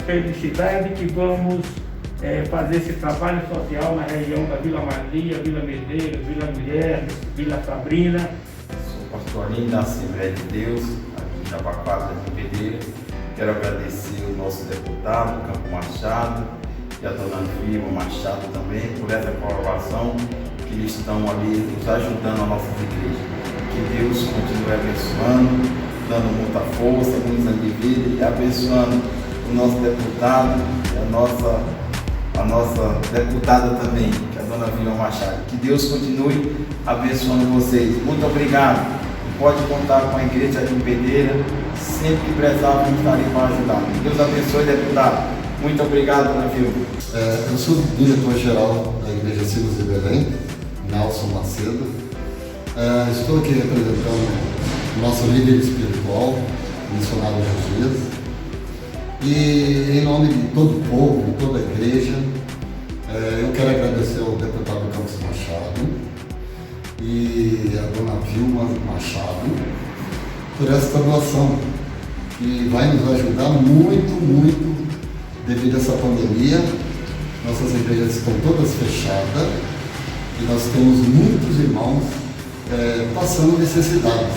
felicidade que vamos fazer esse trabalho social na região da Vila Maria, Vila Medeiros, Vila Mulheres, Vila Sabrina. Sou pastor Aline da Assembleia de Deus, aqui na Baquara de Pedreira. Quero agradecer o nosso deputado, Campo Machado, e a dona Vilma Machado também, por essa colaboração que eles estão ali nos ajudando a nossa igreja. Que Deus continue abençoando, dando muita força, muitos anos de vida e abençoando o nosso deputado e a nossa deputada também, que é a dona Vilma Machado. Que Deus continue abençoando vocês. Muito obrigado. Pode contar com a igreja de Pedreira, sempre que precisar, vamos estar ali para ajudar. Deus abençoe, deputado. Muito obrigado, dona Vilma. Eu sou diretor-geral da Igreja Silos de Belém, Nelson Macedo. Estou aqui representando o nosso líder espiritual, o missionário Jesus. E em nome de todo o povo, de toda a igreja, eu quero agradecer ao deputado Campos Machado e a dona Vilma Machado por esta doação, que vai nos ajudar muito devido a essa pandemia. Nossas igrejas estão todas fechadas e nós temos muitos irmãos passando necessidades.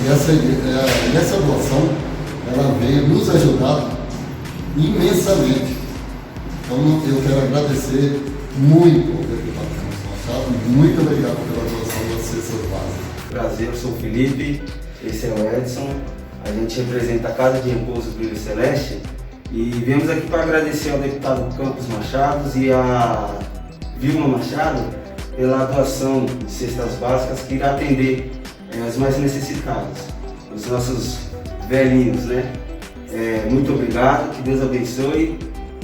E essa doação, ela veio nos ajudar imensamente. Então eu quero agradecer muito ao deputado Campos Machado, muito obrigado pela doação das cestas básicas. Prazer, eu sou o Felipe, esse é o Edson, a gente representa a Casa de Repouso Brilho Celeste e viemos aqui para agradecer ao deputado Campos Machado e a Vilma Machado pela doação de cestas básicas que irá atender os mais necessitados, os nossos velhinhos, né? Muito obrigado, que Deus abençoe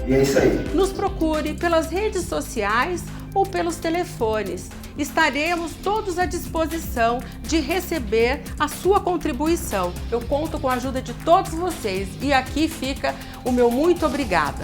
e é isso aí. Nos procure pelas redes sociais ou pelos telefones. Estaremos todos à disposição de receber a sua contribuição. Eu conto com a ajuda de todos vocês e aqui fica o meu muito obrigada.